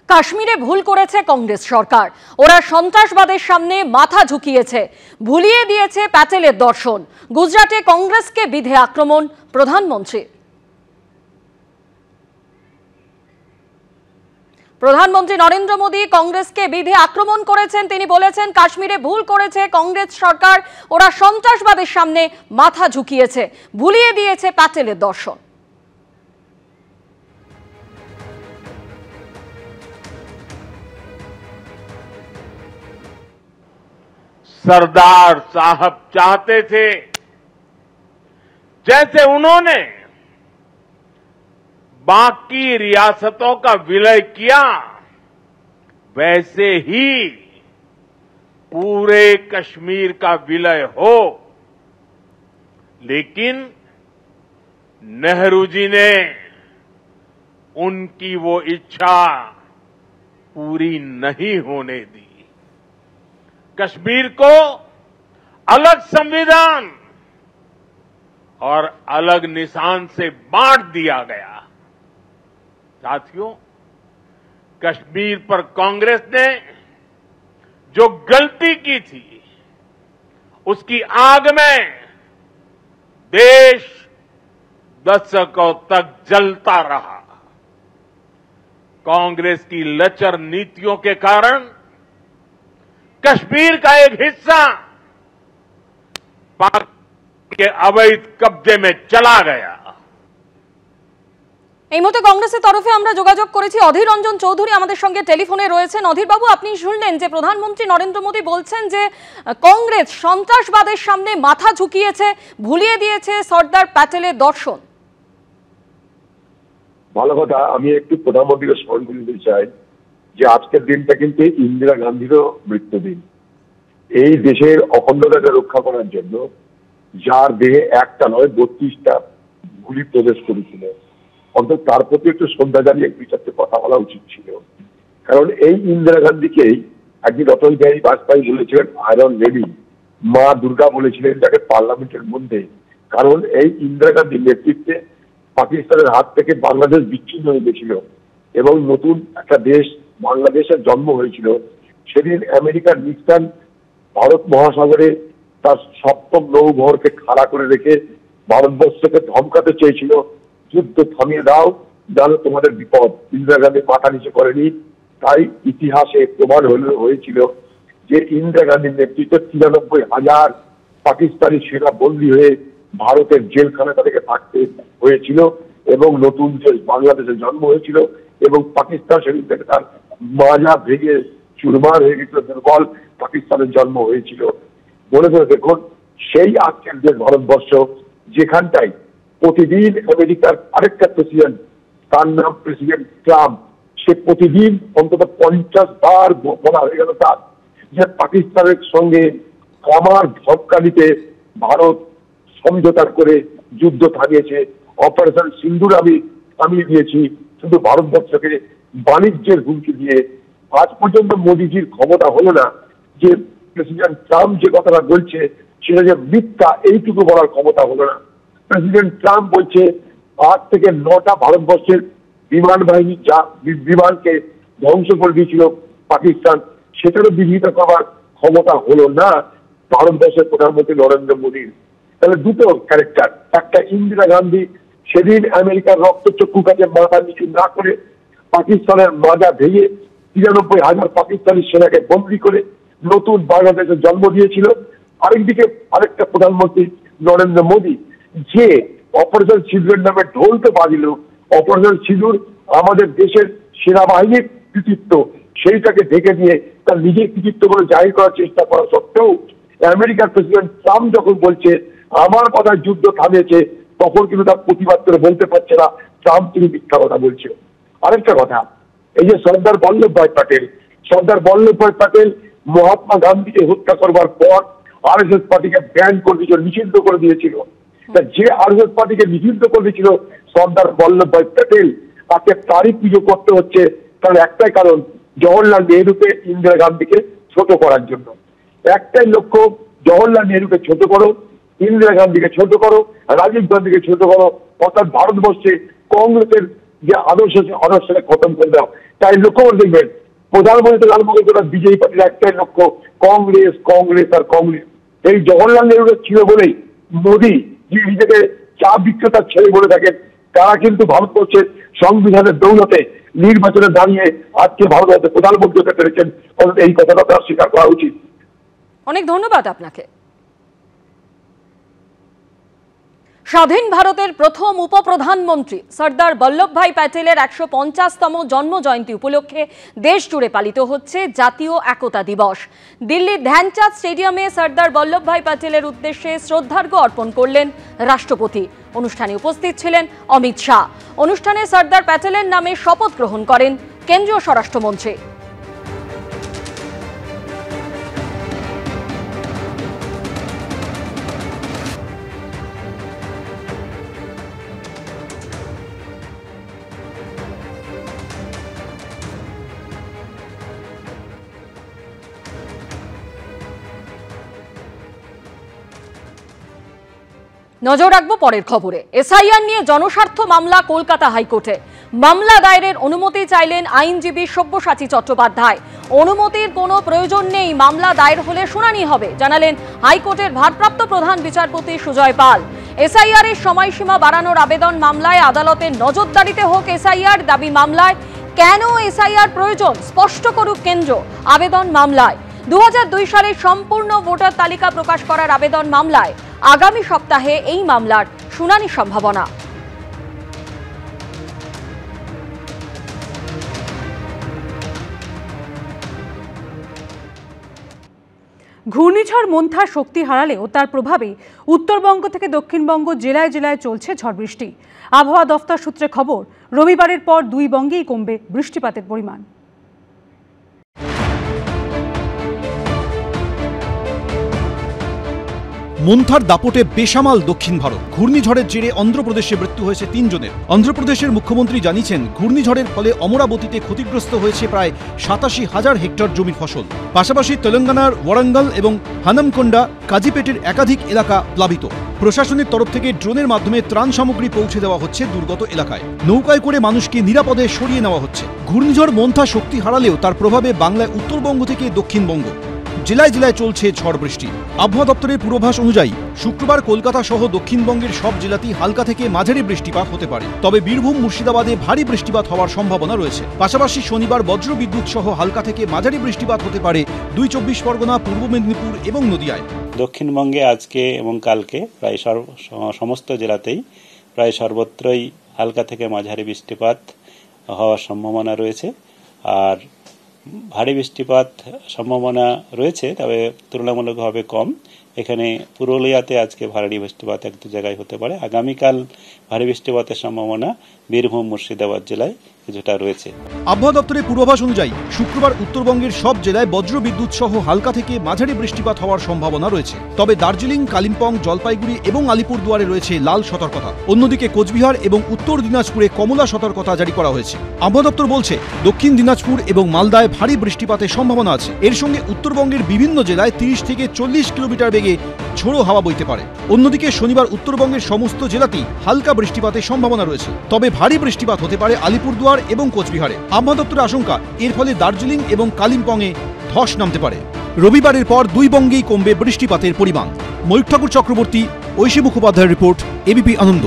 কাশ্মীরে ভুল করেছে কংগ্রেস সরকার। ওরা সন্ত্রাসবাদের সামনে মাথা ঝুঁকিয়েছে, ভুলিয়ে দিয়েছে প্যাটেলের দর্শন। গুজরাটে কংগ্রেসকে বিধে আক্রমণ প্রধানমন্ত্রী নরেন্দ্র মোদী কংগ্রেসকে বিধে আক্রমণ করেছেন। তিনি বলেছেন, কাশ্মীরে ভুল করেছে কংগ্রেস সরকার, ওরা সন্ত্রাসবাদের সামনে মাথা ঝুঁকিয়েছে, ভুলিয়ে দিয়েছে প্যাটেলের দর্শন। सरदार साहब चाहते थे जैसे उन्होंने बाकी रियासतों का विलय किया, वैसे ही पूरे कश्मीर का विलय हो। लेकिन नेहरू जी ने उनकी वो इच्छा पूरी नहीं होने दी। कश्मीर को अलग संविधान और अलग निशान से बांट दिया गया। साथियों, कश्मीर पर कांग्रेस ने जो गलती की थी, उसकी आग में देश दशकों तक जलता रहा। कांग्रेस की लचर नीतियों के कारण कश्मीर का एक हिस्सा पाक के अवैध कब्जे में चला गया। এই মুহূর্তে কংগ্রেসের তরফে আমরা যোগাযোগ করেছি। অধীর রঞ্জন চৌধুরী আমাদের সঙ্গে টেলিফোনে রয়েছেন। অধীর বাবু, আপনি শুনলেন যে প্রধানমন্ত্রী নরেন্দ্র মোদী বলছেন যে কংগ্রেস সন্ত্রাসবাদের সামনে মাথা ঝুঁকিয়েছে, ভুলিয়ে দিয়েছে সর্দার প্যাটেলের দর্শন। ভালো কথা। আমি একটু প্রধানমন্ত্রীকে স্মরণ করে দিতে চাই যে আজকের দিনটা কিন্তু ইন্দিরা গান্ধীরও মৃত্যুদিন। এই দেশের অখণ্ডতাকে রক্ষা করার জন্য যার দেহে একটা নয় 32টা গুলি প্রবেশ করেছিল, অন্তত তার প্রতি একটু শ্রদ্ধা জানিয়ে দুই চারটে কথা বলা উচিত ছিল। কারণ এই ইন্দিরা গান্ধীকেই একদিন অটল বিহারী বাজপেয়ী বলেছিলেন আয়রন লেডি, মা দুর্গা বলেছিলেন যাকে পার্লামেন্টের মধ্যে। কারণ এই ইন্দিরা গান্ধীর নেতৃত্বে পাকিস্তানের হাত থেকে বাংলাদেশ বিচ্ছিন্ন হয়ে গেছিল এবং নতুন একটা দেশ বাংলাদেশের জন্ম হয়েছিল। সেদিন আমেরিকার নিক্সন ভারত মহাসাগরে তার সপ্তম নৌবহরকে খাড়া করে রেখে ভারতবর্ষকে ধমকাতে চেয়েছিল, যুদ্ধ থামিয়ে দাও, জানো তোমাদের বিপদ। ইন্দিরা গান্ধী মাথা নিচে করেনি। তাই ইতিহাসে প্রমাণ হয়েছিল যে ইন্দিরা গান্ধীর নেতৃত্বে 93,000 পাকিস্তানি সেনা বন্দী হয়ে ভারতের জেলখানা তাদেরকে থাকতে হয়েছিল এবং নতুন দেশ বাংলাদেশের জন্ম হয়েছিল এবং পাকিস্তান সেদিন থেকে তার মাজা ভেঙে চুরমার হয়ে গেছিল, দুর্বল পাকিস্তানের জন্ম হয়েছিল। মনে করে দেখুন, সেই আজকের দেশ ভারতবর্ষ, যেখানটাই প্রতিদিন আমেরিকার আরেকটা প্রেসিডেন্ট, তার নাম প্রেসিডেন্ট ট্রাম্প, সে প্রতিদিন অন্তত 50 বার বলা হয়ে গেল তার যে পাকিস্তানের সঙ্গে কামার ধমকানিতে ভারত সমঝোতার করে যুদ্ধ থামিয়েছে। অপারেশন সিন্দুর আমি থামিয়ে দিয়েছি শুধু ভারতবর্ষকে বাণিজ্যের হুমকি দিয়ে। আজ পর্যন্ত মোদীজির ক্ষমতা হলো না যে প্রেসিডেন্ট ট্রাম্প যে কথাটা বলছে সেটা যে মিথ্যা, এইটুকু বলার ক্ষমতা হলো না। প্রেসিডেন্ট ট্রাম্প বলছে 8 থেকে 9টা ভারতবর্ষের বিমান বাহিনী যা বিমানকে ধ্বংস করে দিয়েছিল পাকিস্তান, সেটারও বিরোধিতা করার ক্ষমতা হলো না ভারতবর্ষের প্রধানমন্ত্রী নরেন্দ্র মোদীর। তাহলে দুটো ক্যারেক্টার, একটা ইন্দিরা গান্ধী সেদিন আমেরিকার রক্তচক্ষু কাছে মাথা নিচু না করে পাকিস্তানের মাজা ভেঙে 93,000 পাকিস্তানি সেনাকে বন্দী করে নতুন বাংলাদেশের জন্ম দিয়েছিল। আরেকদিকে আরেকটা প্রধানমন্ত্রী নরেন্দ্র মোদী যে অপারেশন সিঁদুরের নামে ঢোলতে বাজিল। অপারেশন সিঁদুর আমাদের দেশের সেনাবাহিনীর কৃতিত্ব, সেইটাকে ঢেকে দিয়ে তার নিজের কৃতিত্ব বলে জাহির করার চেষ্টা করা সত্ত্বেও আমেরিকার প্রেসিডেন্ট ট্রাম্প যখন বলছে আমার কথায় যুদ্ধ থামিয়েছে, তখন কিন্তু তার প্রতিবাদ করে বলতে পারছে না ট্রাম্প তিনি মিথ্যা কথা বলছে। আরেকটা কথা, এই যে সর্দার বল্লভভাই প্যাটেল মহাত্মা গান্ধীকে হত্যা করবার পর আরএসএস পার্টিকে ব্যান করে দিয়েছিল, নিষিদ্ধ করে দিয়েছিল। যে আরএসএস পার্টিকে নিষিদ্ধ করে দিয়েছিল সর্দার বল্লভভাই প্যাটেল, তাকে তারই পুজো করতে হচ্ছে। তার একটাই কারণ, জওহরলাল নেহরুকে ইন্দিরা গান্ধীকে ছোট করার জন্য। একটাই লক্ষ্য, জওহরলাল নেহরুকে ছোট করো, ইন্দিরা গান্ধীকে ছোট করো, রাজীব গান্ধীকে ছোট করো, অর্থাৎ ভারতবর্ষে কংগ্রেসের যে আদর্শকে খতম করে দেওয়া। তাই লক্ষ্য করে দেখবেন প্রধানমন্ত্রী আরম্ভ করে বিজেপি পার্টির একটাই লক্ষ্য, কংগ্রেস কংগ্রেস আর কংগ্রেস। এই জওহরলাল নেহরু ছিল বলেই মোদী যে নিজেকে চা বিক্রেতার ছেলে বলে থাকেন, তারা কিন্তু ভারতবর্ষের সংবিধানের দৌলতে নির্বাচনে দাঁড়িয়ে আজকে ভারতবর্ষের প্রধানমন্ত্রী হতে পেরেছেন। এই কথাটা তার স্বীকার করা উচিত। অনেক ধন্যবাদ আপনাকে। স্বাধীন ভারতের প্রথম উপপ্রধানমন্ত্রী সর্দার বল্লভভাই প্যাটেলের ১৫০তম জন্ম জয়ন্তী উপলক্ষে দেশ জুড়ে পালিত হচ্ছে জাতীয় একতা দিবস। দিল্লির ধ্যানচাঁদ স্টেডিয়ামে সর্দার বল্লভভাই প্যাটেলের উদ্দেশ্যে শ্রদ্ধার্ঘ্য অর্পণ করলেন রাষ্ট্রপতি। অনুষ্ঠানে উপস্থিত ছিলেন অমিত শাহ। অনুষ্ঠানে সর্দার প্যাটেলের নামে শপথ গ্রহণ করেন কেন্দ্রীয় স্বরাষ্ট্রমন্ত্রী। নজর রাখবো পরের খবরে। এসআইআর নিয়ে জনস্বার্থ মামলা কলকাতা হাইকোর্টে। মামলা দায়েরের অনুমতি চাইলেন আইনজীবী সব্যসাচী চট্টোপাধ্যায়। অনুমতির কোনো প্রয়োজন নেই, মামলা দায়ের হলে শুনানি হবে, জানালেন হাইকোর্টের ভারপ্রাপ্ত প্রধান বিচারপতি সুজয় পাল। এসআইআর এর সময়সীমা বাড়ানোর আবেদন মামলায় আদালতের নজরদারিতে হোক এসআইআর দাবি মামলায়। কেন এসআইআর প্রয়োজন স্পষ্ট করুক কেন্দ্র, আবেদন মামলায়। 2002 সালের সম্পূর্ণ ভোটার তালিকা প্রকাশ করার আবেদন মামলায়। আগামী সপ্তাহে এই মামলার শুনানি সম্ভাবনা। ঘূর্ণিঝড় মন্থা শক্তি হারালেও তার প্রভাবে উত্তরবঙ্গ থেকে দক্ষিণবঙ্গ জেলায় জেলায় চলছে ঝড় বৃষ্টি। আবহাওয়া দফতর সূত্রে খবর, রবিবারের পর দুই বঙ্গেই কমবে বৃষ্টিপাতের পরিমাণ। মন্থার দাপটে বেসামাল দক্ষিণ ভারত। ঘূর্ণিঝড়ের জেরে অন্ধ্রপ্রদেশে মৃত্যু হয়েছে 3 জনের। অন্ধ্রপ্রদেশের মুখ্যমন্ত্রী জানিয়েছেন, ঘূর্ণিঝড়ের ফলে অমরাবতীতে ক্ষতিগ্রস্ত হয়েছে প্রায় 87,000 হেক্টর জমির ফসল। পাশাপাশি তেলেঙ্গানার ওয়ারাঙ্গাল এবং হানামকোন্ডা, কাজিপেটের একাধিক এলাকা প্লাবিত। প্রশাসনের তরফ থেকে ড্রোনের মাধ্যমে ত্রাণ সামগ্রী পৌঁছে দেওয়া হচ্ছে দুর্গত এলাকায়। নৌকায় করে মানুষকে নিরাপদে সরিয়ে নেওয়া হচ্ছে। ঘূর্ণিঝড় মন্থা শক্তি হারালেও তার প্রভাবে বাংলায় উত্তরবঙ্গ থেকে দক্ষিণবঙ্গ জেলায় জেলায় চলছে ঝড় বৃষ্টি। আবহাওয়া দপ্তরের পূর্বাভাস অনুযায়ী শুক্রবার কলকাতা সহ দক্ষিণবঙ্গের সব জেলাতেই হালকা থেকে মাঝারি বৃষ্টিপাত হতে পারে, তবে বীরভূম মুর্শিদাবাদে ভারী বৃষ্টিপাত হওয়ার সম্ভাবনা রয়েছে। পাশাপাশি শনিবার বজ্রবিদ্যুৎ সহ হালকা থেকে মাঝারি বৃষ্টিপাত হতে পারে 2 চব্বিশ পরগনা, পূর্ব মেদিনীপুর এবং নদিয়ায়। দক্ষিণবঙ্গে আজকে এবং কালকে প্রায় সমস্ত জেলাতেই প্রায় সর্বত্রই হালকা থেকে মাঝারি বৃষ্টিপাত হওয়ার সম্ভাবনা রয়েছে। আর ভারী বৃষ্টিপাত সম্ভাবনা রয়েছে, তবে তুলনামূলকভাবে কম। এখানে পুরুলিয়াতে আজকে ভারী বৃষ্টিপাত 1-2 জায়গায় হতে পারে। আগামীকাল ভারী বৃষ্টিপাতের সম্ভাবনা বীরভূম মুর্শিদাবাদ জেলায় কিছুটা রয়েছে। আবহাওয়া দপ্তরের পূর্বাভাস অনুযায়ী শুক্রবার উত্তরবঙ্গের সব জেলায় বজ্রবিদ্যুৎ সহ হালকা থেকে মাঝারি বৃষ্টিপাত হওয়ার সম্ভাবনা রয়েছে, তবে দার্জিলিং, কালিম্পং, জলপাইগুড়ি এবং আলিপুরদুয়ারে রয়েছে লাল সতর্কতা। অন্যদিকে কোচবিহার এবং উত্তর দিনাজপুরে কমলা সতর্কতা জারি করা হয়েছে। আবহাওয়া দপ্তর বলছে, দক্ষিণ দিনাজপুর এবং মালদায় ভারী বৃষ্টিপাতের সম্ভাবনা আছে। এর সঙ্গে উত্তরবঙ্গের বিভিন্ন জেলায় 30 থেকে 40 কিলোমিটার বেগে ঝোড়ো হাওয়া বইতে পারে। অন্যদিকে শনিবার উত্তরবঙ্গের সমস্ত জেলাতেই হালকা বৃষ্টিপাতের সম্ভাবনা রয়েছে, তবে ভারী বৃষ্টিপাত হতে পারে আলিপুরদুয়ার এবং কোচবিহারে। আবহাওয়া দপ্তরের আশঙ্কা, এর ফলে দার্জিলিং এবং কালিম্পংয়ে ধস নামতে পারে। রবিবারের পর দুই বঙ্গেই কমবে বৃষ্টিপাতের পরিমাণ। ময়ূর ঠাকুর চক্রবর্তী, ঐশী মুখোপাধ্যায়ের রিপোর্ট, এবিপি আনন্দ।